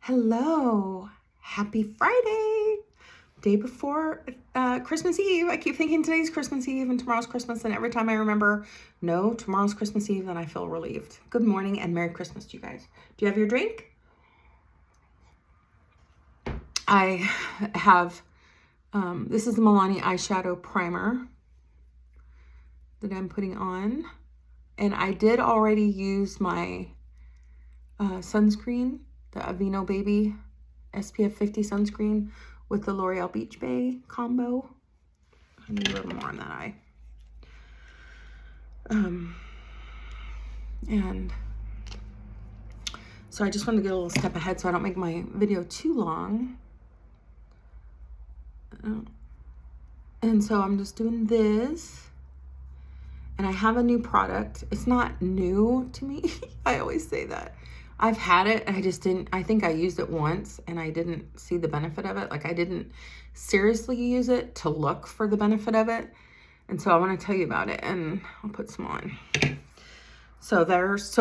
Hello, happy Friday, day before Christmas Eve. I keep thinking today's Christmas Eve and tomorrow's Christmas, and every time I remember, no, tomorrow's Christmas Eve, then I feel relieved. Good morning and Merry Christmas to you guys. Do you have your drink? I have, this is the Milani eyeshadow primer that I'm putting on, and I did already use my sunscreen, the Aveeno Baby SPF 50 sunscreen with the L'Oreal Beach Bay combo. I need a little more on that eye. And so I just wanted to get a little step ahead so I don't make my video too long. And so I'm just doing this. And I have a new product. It's not new to me. I always say that. I've had it, I think I used it once and I didn't see the benefit of it. Like I didn't seriously use it to look for the benefit of it. And so I want to tell you about it and I'll put some on. So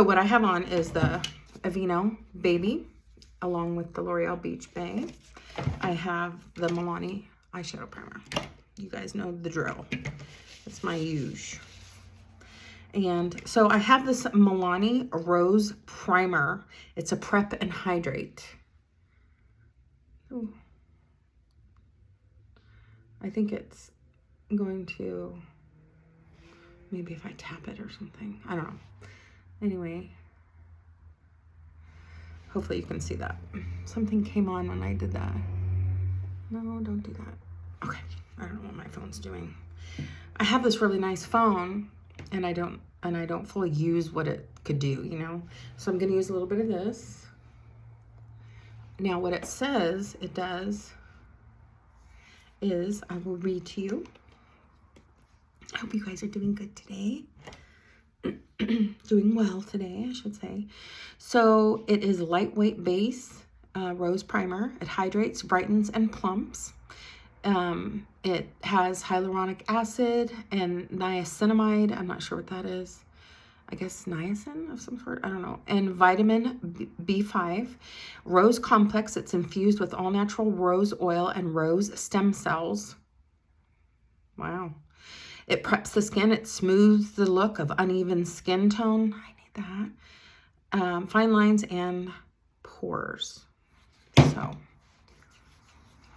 what I have on is the Aveeno Baby along with the L'Oreal Beach Bay. I have the Milani eyeshadow primer. You guys know the drill. It's my use. And so I have this Milani Rose Primer. It's a prep and hydrate. Ooh. I think it's going to, maybe if I tap it or something. I don't know. Anyway, hopefully you can see that. Something came on when I did that. No, don't do that. Okay, I don't know what my phone's doing. I have this really nice phone. And I don't fully use what it could do, you know? So I'm going to use a little bit of this. Now what it says it does is, I will read to you. I hope you guys are doing good today. Doing well today, I should say. So it is lightweight base rose primer. It hydrates, brightens, and plumps. It has hyaluronic acid and niacinamide. I'm not sure what that is. I guess niacin of some sort. I don't know. And vitamin B5. Rose complex. It's infused with all natural rose oil and rose stem cells. Wow. It preps the skin. It smooths the look of uneven skin tone. I need that. Fine lines and pores. So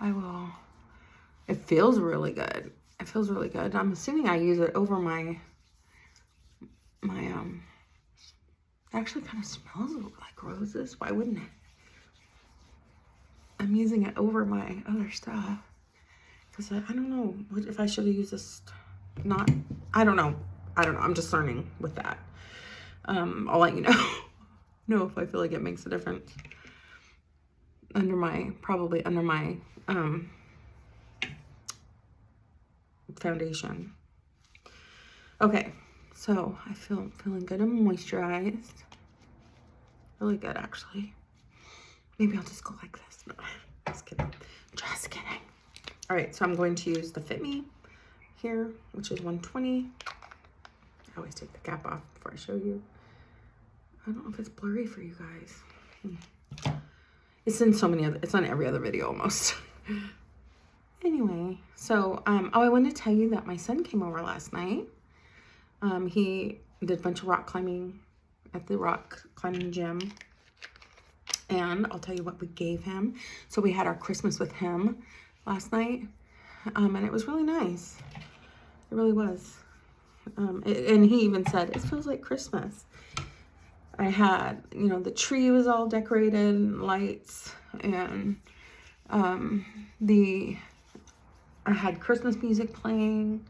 I will... It feels really good. It feels really good. I'm assuming I use it over my it actually kind of smells like roses. Why wouldn't it? I'm using it over my other stuff. Because I don't know if I should have used this. I don't know. I'm just learning with that. I'll let you know if I feel like it makes a difference. Probably under my foundation. Okay, so I feeling good and moisturized. Really good, actually. Maybe I'll just go like this. No, just kidding. Just kidding. All right, so I'm going to use the Fit Me here, which is 120. I always take the cap off before I show you. I don't know if it's blurry for you guys. It's in so many other, it's on every other video almost. Anyway, so, I wanted to tell you that my son came over last night. He did a bunch of rock climbing at the rock climbing gym. And I'll tell you what we gave him. So we had our Christmas with him last night. And it was really nice. It really was. And he even said, it feels like Christmas. I had, the tree was all decorated and lights. And I had Christmas music playing,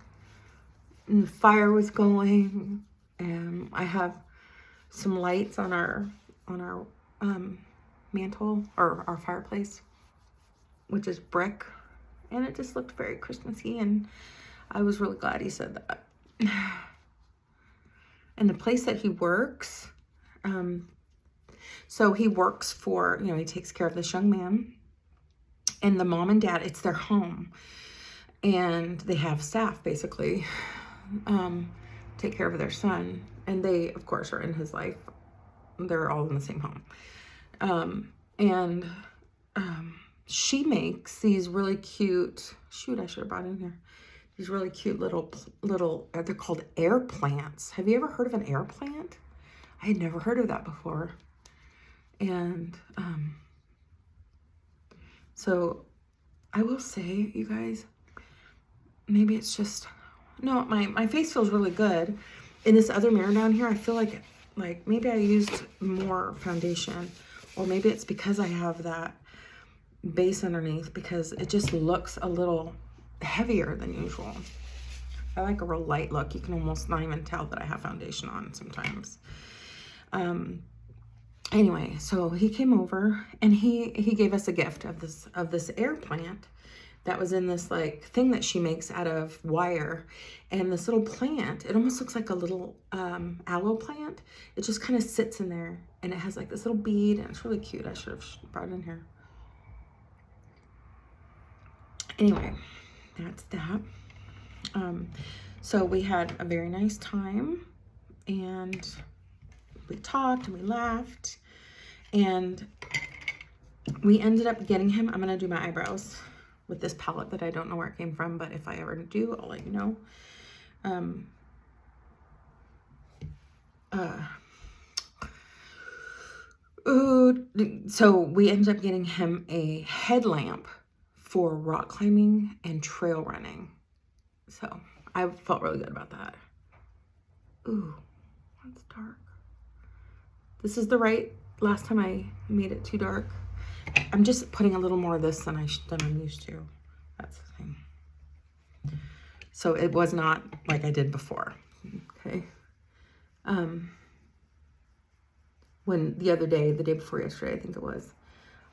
and the fire was going, and I have some lights on our mantle or our fireplace, which is brick, and it just looked very Christmassy, and I was really glad he said that. And the place that he works, so he works for, he takes care of this young man, and the mom and dad, it's their home. And they have staff basically take care of their son, and they of course are in his life. They're all in the same home. And she makes these really cute, shoot, I should have brought in here. These really cute little, they're called air plants. Have you ever heard of an air plant? I had never heard of that before. And so I will say, you guys, maybe it's just, no, my face feels really good. In this other mirror down here, I feel like maybe I used more foundation, or maybe it's because I have that base underneath, because it just looks a little heavier than usual. I like a real light look. You can almost not even tell that I have foundation on sometimes. Anyway, so he came over and he gave us a gift of this air plant that was in this like thing that she makes out of wire. And this little plant, it almost looks like a little aloe plant. It just kind of sits in there, and it has like this little bead, and it's really cute. I should have brought it in here. Anyway, that's that. So we had a very nice time, and we talked and we laughed, and we ended up getting him, I'm gonna do my eyebrows with this palette that I don't know where it came from, but if I ever do, I'll let you know. So we ended up getting him a headlamp for rock climbing and trail running. So I felt really good about that. Ooh, that's dark. This is the right, last time I made it too dark. I'm just putting a little more of this than I'm used to. That's the thing. So it was not like I did before, okay? When the other day, the day before yesterday, I think it was,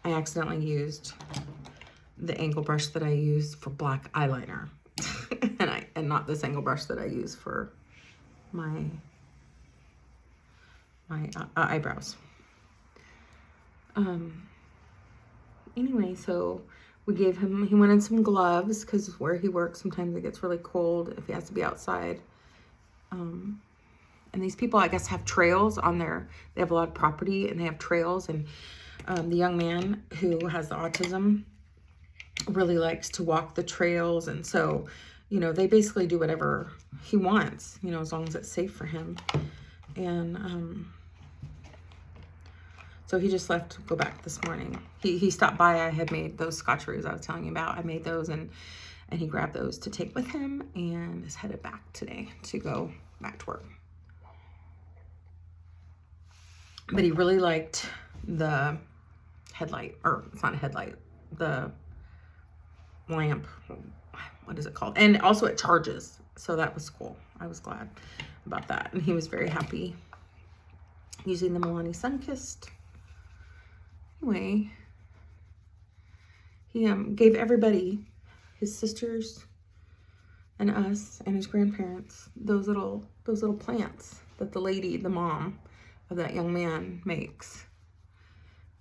I accidentally used the angle brush that I use for black eyeliner. and not this angle brush that I use for my eyebrows. Anyway, so we gave him, he wanted some gloves, because where he works, sometimes it gets really cold if he has to be outside. And these people, I guess, have trails on they have a lot of property, and they have trails. And the young man who has the autism really likes to walk the trails. And so, you know, they basically do whatever he wants, you know, as long as it's safe for him. And so he just left to go back this morning. He stopped by. I had made those scotcheries I was telling you about. I made those, and he grabbed those to take with him, and is headed back today to go back to work. But he really liked the headlight, or it's not a headlight, the lamp. What is it called? And also it charges. So that was cool. I was glad about that. And he was very happy using the Milani Sunkissed. Anyway, he gave everybody, his sisters and us and his grandparents, those little plants that the mom of that young man makes.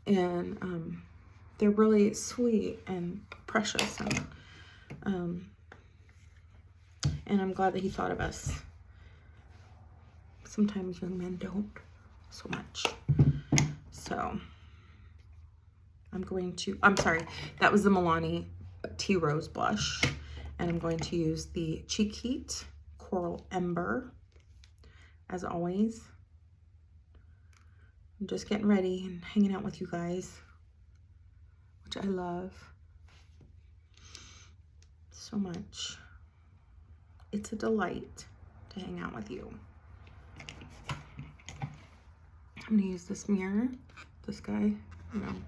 And they're really sweet and precious, and I'm glad that he thought of us. Sometimes young men don't so much. So I'm sorry, that was the Milani Tea Rose blush, and I'm going to use the Cheek Heat Coral Ember as always. I'm just getting ready and hanging out with you guys, which I love so much. It's a delight to hang out with you. I'm gonna use this mirror, this guy, and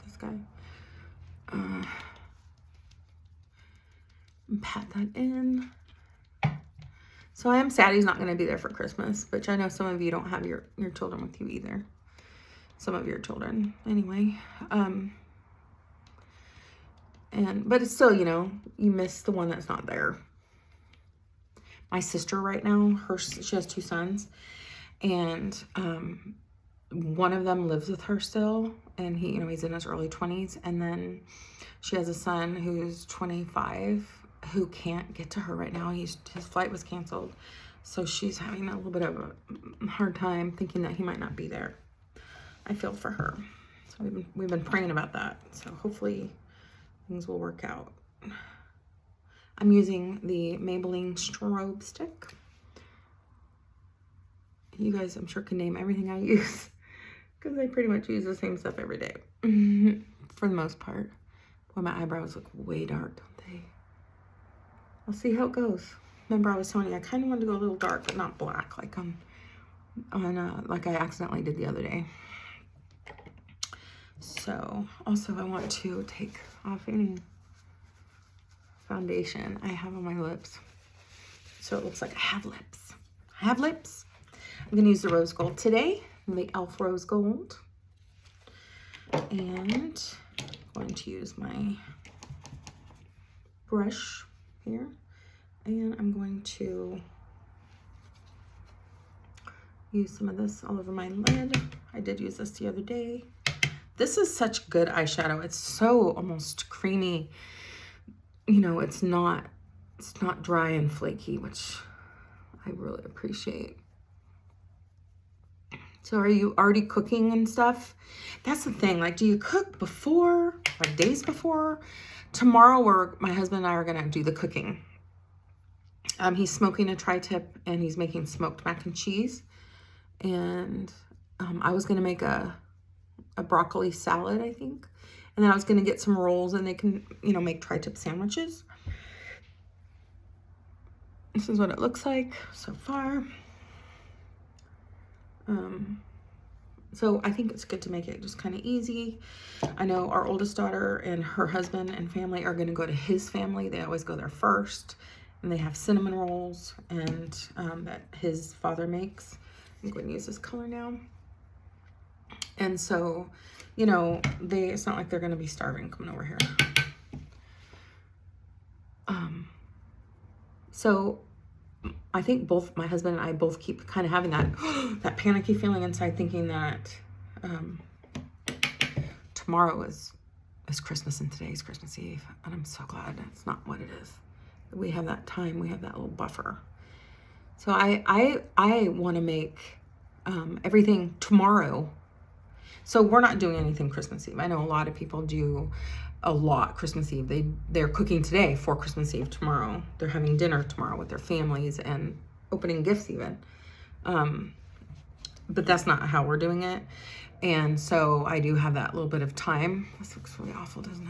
pat that in. So I am sad he's not gonna be there for Christmas, but I know some of you don't have your children with you either. Some of your children, anyway. But it's still, you know, you miss the one that's not there. My sister right now, she has 2 sons, and one of them lives with her still, and he's in his early 20s, and then she has a son who's 25 who can't get to her right now. His flight was canceled, so she's having a little bit of a hard time thinking that he might not be there. I feel for her. So So we've been praying about that. So hopefully things will work out. I'm using the Maybelline strobe stick. You guys, I'm sure, can name everything I use because I pretty much use the same stuff every day for the most part. Boy, my eyebrows look way dark, don't they? We'll see how it goes. Remember, I was telling you I kind of wanted to go a little dark, but not black, like like I accidentally did the other day. So, also, I want to take off any foundation I have on my lips, so it looks like I have lips. I have lips. I'm going to use the rose gold today, the e.l.f. rose gold, and I'm going to use my brush here, and I'm going to use some of this all over my lid. I did use this the other day. This is such good eyeshadow. It's so almost creamy. You know, it's not dry and flaky, which I really appreciate. So are you already cooking and stuff? That's the thing. Like, do you cook before, like days before? Tomorrow, my husband and I are going to do the cooking. He's smoking a tri-tip, and he's making smoked mac and cheese. And I was going to make a broccoli salad, I think. And then I was going to get some rolls, and they can, you know, make tri-tip sandwiches. This is what it looks like so far. So I think it's good to make it just kind of easy. I know our oldest daughter and her husband and family are going to go to his family. They always go there first, and they have cinnamon rolls and that his father makes. I'm going to use this color now. And so, you know, it's not like they're going to be starving coming over here. So I think both my husband and I both keep kind of having that that panicky feeling inside, thinking that tomorrow is Christmas and today's Christmas Eve, and I'm so glad that's not what it is. We have that time, we have that little buffer. So I want to make everything tomorrow. So we're not doing anything Christmas Eve. I know a lot of people do a lot Christmas Eve. They're cooking today for Christmas Eve tomorrow. They're having dinner tomorrow with their families and opening gifts even. But that's not how we're doing it. And so I do have that little bit of time. This looks really awful, doesn't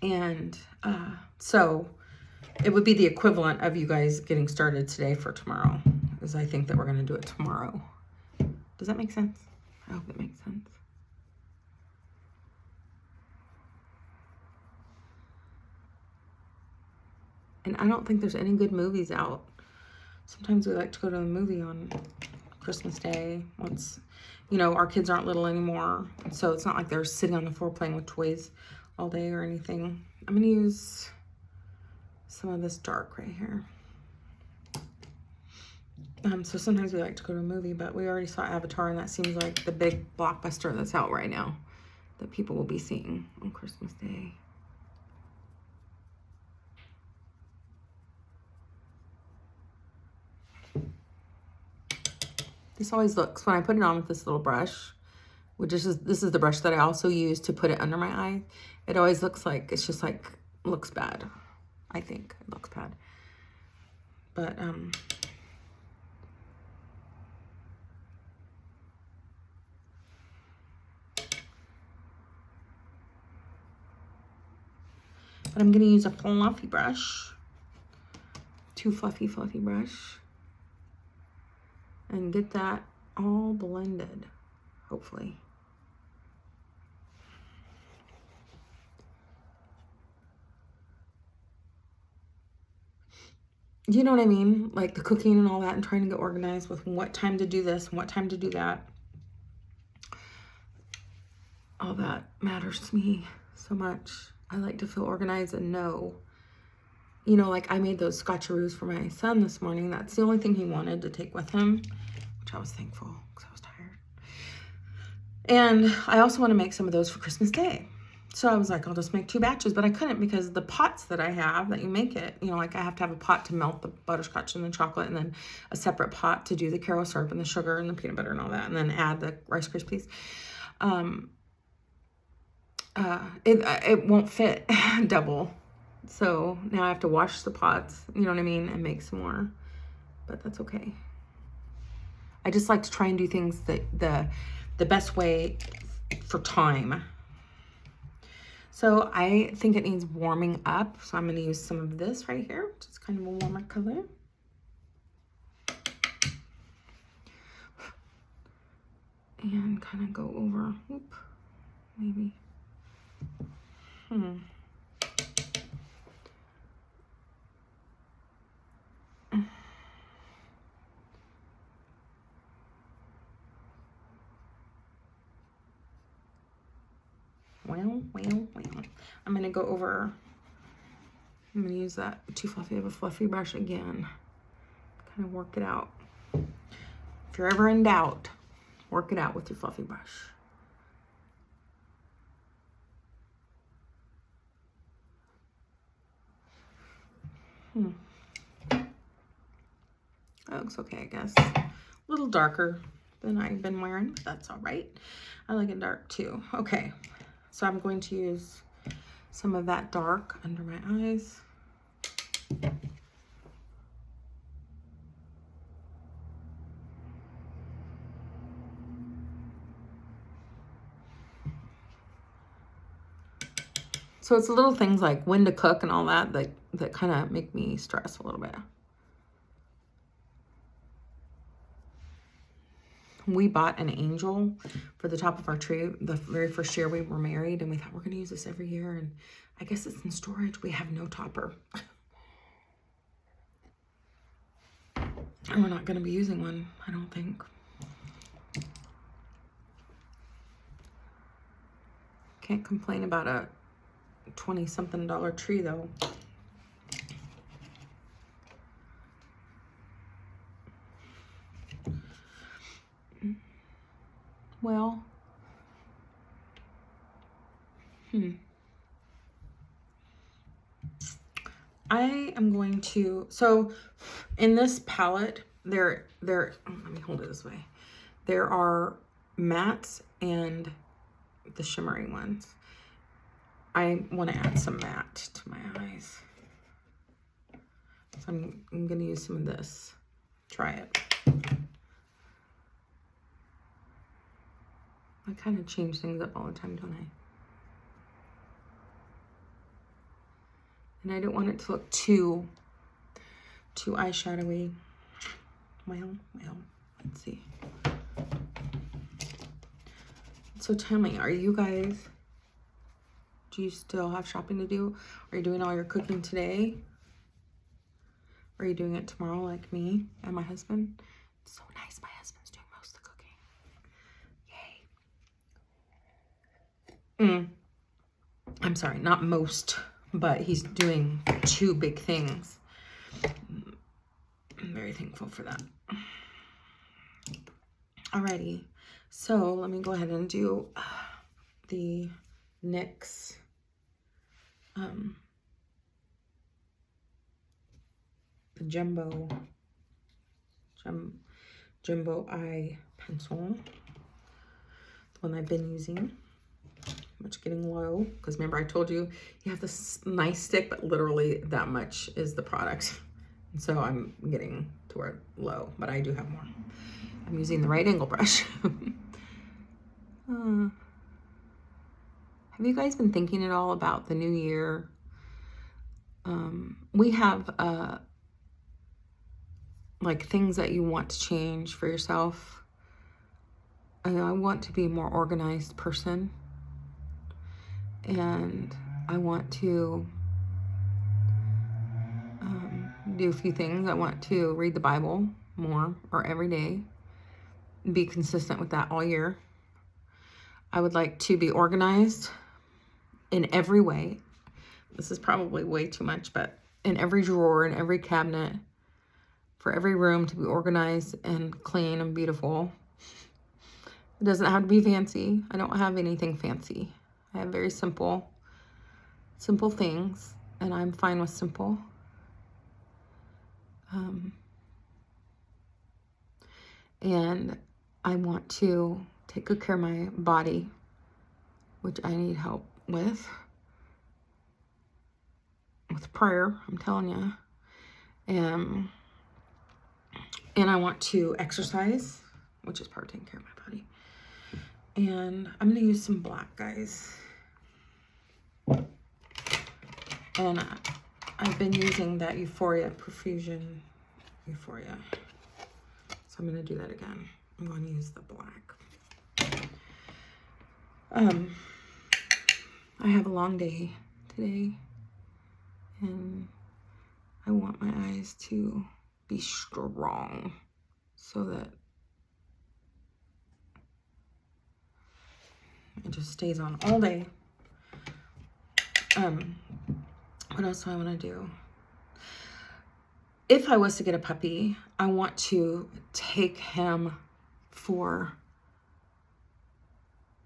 it? So it would be the equivalent of you guys getting started today for tomorrow, because I think that we're going to do it tomorrow. Does that make sense? I hope it makes sense. And I don't think there's any good movies out. Sometimes we like to go to a movie on Christmas Day once, you know, our kids aren't little anymore. And so it's not like they're sitting on the floor playing with toys all day or anything. I'm going to use some of this dark right here. So sometimes we like to go to a movie, but we already saw Avatar, and that seems like the big blockbuster that's out right now that people will be seeing on Christmas Day. This always looks, when I put it on with this little brush, this is the brush that I also use to put it under my eye, it always looks like, it's just like, looks bad. I think it looks bad. But, I'm going to use a fluffy brush, too fluffy brush, and get that all blended, hopefully. You know what I mean? Like the cooking and all that, and trying to get organized with what time to do this and what time to do that. All that matters to me so much. I like to feel organized and know. You know, like I made those scotcheroos for my son this morning. That's the only thing he wanted to take with him, which I was thankful because I was tired. And I also want to make some of those for Christmas Day. So I was like, I'll just make 2 batches, but I couldn't because the pots that I have that you make it, you know, like I have to have a pot to melt the butterscotch and the chocolate, and then a separate pot to do the caramel syrup and the sugar and the peanut butter and all that, and then add the Rice Krispies. It won't fit double. So now I have to wash the pots, you know what I mean, and make some more, but that's okay. I just like to try and do things the best way for time. So I think it needs warming up. So I'm going to use some of this right here, which is kind of a warmer color. And kind of go over, maybe. Well. I'm going to go over, I'm going to use that too fluffy of a fluffy brush again. Kind of work it out. If you're ever in doubt, work it out with your fluffy brush. That looks okay, I guess. A little darker than I've been wearing, but that's all right. I like it dark too. Okay, so I'm going to use some of that dark under my eyes. So it's little things like when to cook and all that that kind of make me stress a little bit. We bought an angel for the top of our tree the very first year we were married, and we thought we're going to use this every year, and I guess it's in storage. We have no topper. And we're not going to be using one, I don't think. Can't complain about a $20-something tree though. Well, I am going to, so in this palette, let me hold it this way. There are mattes and the shimmery ones. I want to add some matte to my eyes. So I'm going to use some of this. Try it. I kind of change things up all the time, don't I? And I don't want it to look too eyeshadowy. Well, let's see. So tell me, are you guys, do you still have shopping to do? Are you doing all your cooking today? Are you doing it tomorrow like me and my husband? It's so nice. My husband's doing most of the cooking. Yay. I'm sorry, not most, but he's doing 2 big things. I'm very thankful for that. Alrighty, so let me go ahead and do the NYX the jumbo eye pencil, the one I've been using. Much getting low, because remember I told you you have this nice stick, but literally that much is the product, and so I'm getting toward low, but I do have more. I'm using the right angle brush. Have you guys been thinking at all about the new year? We have like things that you want to change for yourself. I want to be a more organized person. And I want to do a few things. I want to read the Bible more, or every day. Be consistent with that all year. I would like to be organized in every way. This is probably way too much, but in every drawer, in every cabinet, for every room to be organized and clean and beautiful. It doesn't have to be fancy. I don't have anything fancy. I have very simple things, and I'm fine with simple. And I want to take good care of my body, which I need help with prayer, I'm telling you. And I want to exercise, which is part of taking care of my body. And I'm going to use some black, guys. And I've been using that Euphoria Profusion Euphoria. So I'm going to do that again. I'm going to use the black. I have a long day today, and I want my eyes to be strong so that it just stays on all day. What else do I want to do? If I was to get a puppy, I want to take him for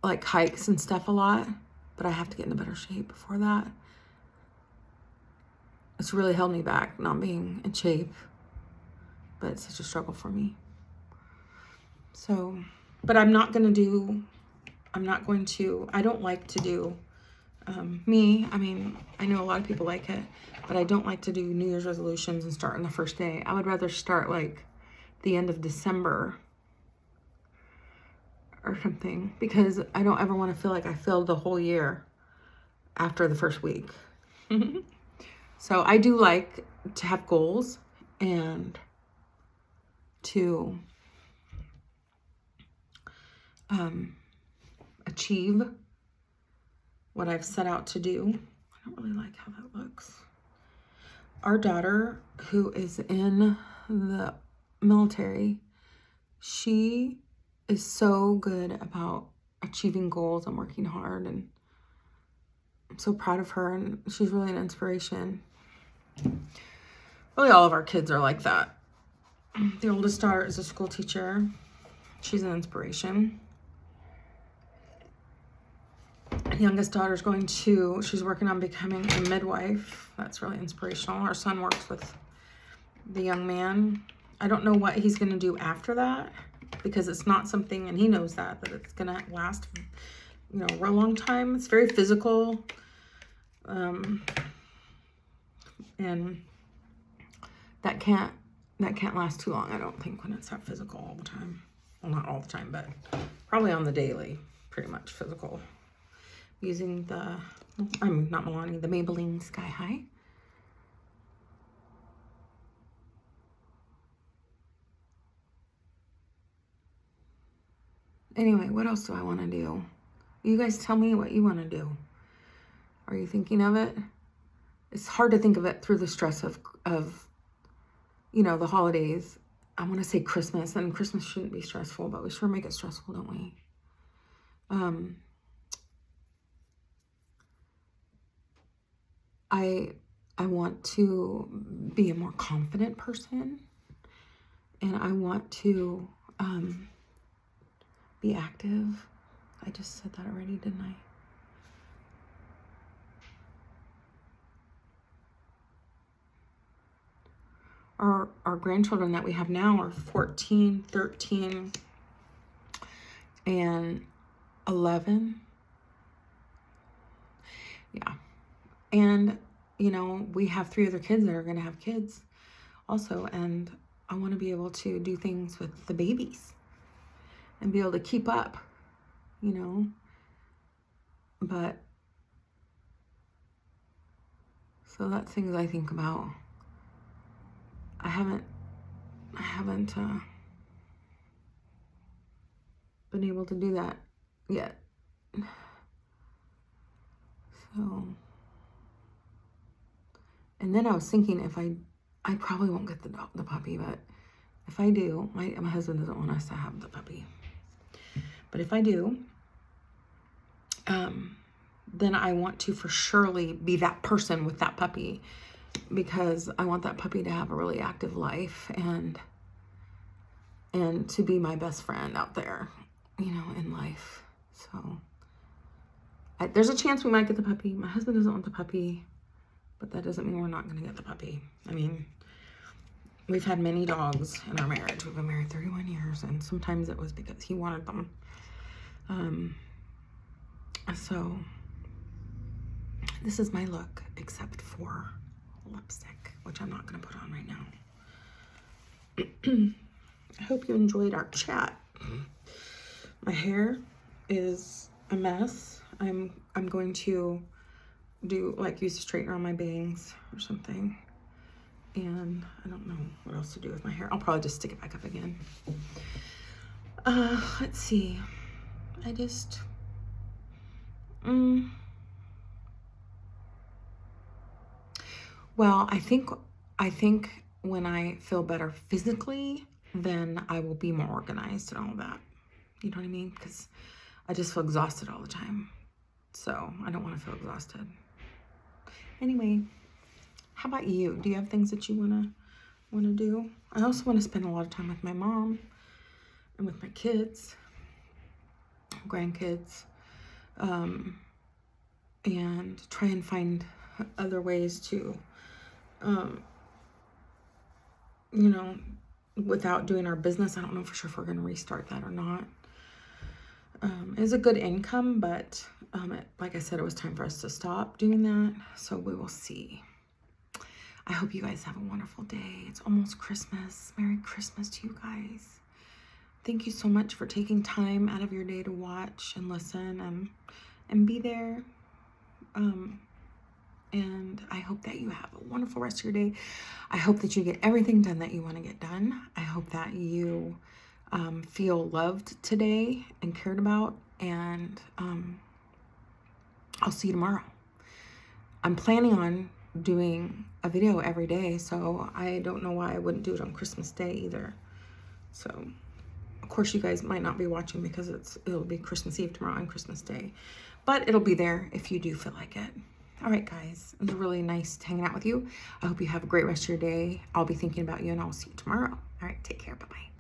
like hikes and stuff a lot, but I have to get in a better shape before that. It's really held me back not being in shape, but it's such a struggle for me. So, but I don't like to do, I mean, I know a lot of people like it, but I don't like to do New Year's resolutions and start on the first day. I would rather start like the end of December or something, because I don't ever want to feel like I failed the whole year after the first week. So I do like to have goals and to achieve what I've set out to do. I don't really like how that looks. Our daughter, who is in the military, she is so good about achieving goals and working hard, and I'm so proud of her, and she's really an inspiration. Really, all of our kids are like that. The oldest daughter is a school teacher. She's an inspiration. The youngest daughter's she's working on becoming a midwife. That's really inspirational. Our son works with the young man. I don't know what he's going to do after that, because it's not something, and he knows that it's going to last, a real long time. It's very physical. And that can't last too long, I don't think, when it's that physical all the time. Well, not all the time, but probably on the daily, pretty much physical. Using the Maybelline Sky High. Anyway, what else do I want to do? You guys tell me what you want to do. Are you thinking of it? It's hard to think of it through the stress of the holidays. I want to say Christmas, and Christmas shouldn't be stressful, but we sure make it stressful, don't we? I want to be a more confident person, and I want to be active. I just said that already, didn't I? Our grandchildren that we have now are 14, 13, and 11. Yeah. And, we have 3 other kids that are going to have kids also. And I want to be able to do things with the babies and be able to keep up, But, so that's things I think about. I haven't been able to do that yet. So, and then I was thinking, if I probably won't get the puppy, but if I do, my husband doesn't want us to have the puppy. But if I do, then I want to for surely be that person with that puppy, because I want that puppy to have a really active life and to be my best friend out there, in life. So There's a chance we might get the puppy. My husband doesn't want the puppy, but that doesn't mean we're not going to get the puppy. I mean, we've had many dogs in our marriage. We've been married 31 years, and sometimes it was because he wanted them. So this is my look, except for lipstick, which I'm not going to put on right now. I hope you enjoyed our chat. My hair is a mess. I'm going to use a straightener on my bangs or something. And I don't know what else to do with my hair. I'll probably just stick it back up again. Let's see. I just... Well, I think when I feel better physically, then I will be more organized and all that. You know what I mean? Because I just feel exhausted all the time. So I don't want to feel exhausted. Anyway, how about you? Do you have things that you wanna do? I also want to spend a lot of time with my mom and with my kids, grandkids, and try and find other ways to, you know, without doing our business. I don't know for sure if we're going to restart that or not. It's a good income, but like I said, it was time for us to stop doing that. So we will see. I hope you guys have a wonderful day. It's almost Christmas. Merry Christmas to you guys. Thank you so much for taking time out of your day to watch and listen and be there. And I hope that you have a wonderful rest of your day. I hope that you get everything done that you want to get done. I hope that you feel loved today and cared about. And I'll see you tomorrow. I'm planning on doing a video every day, so I don't know why I wouldn't do it on Christmas Day either. So, of course, you guys might not be watching because it'll be Christmas Eve tomorrow and Christmas Day. But it'll be there if you do feel like it. All right, guys. It was really nice hanging out with you. I hope you have a great rest of your day. I'll be thinking about you, and I'll see you tomorrow. All right, take care. Bye-bye.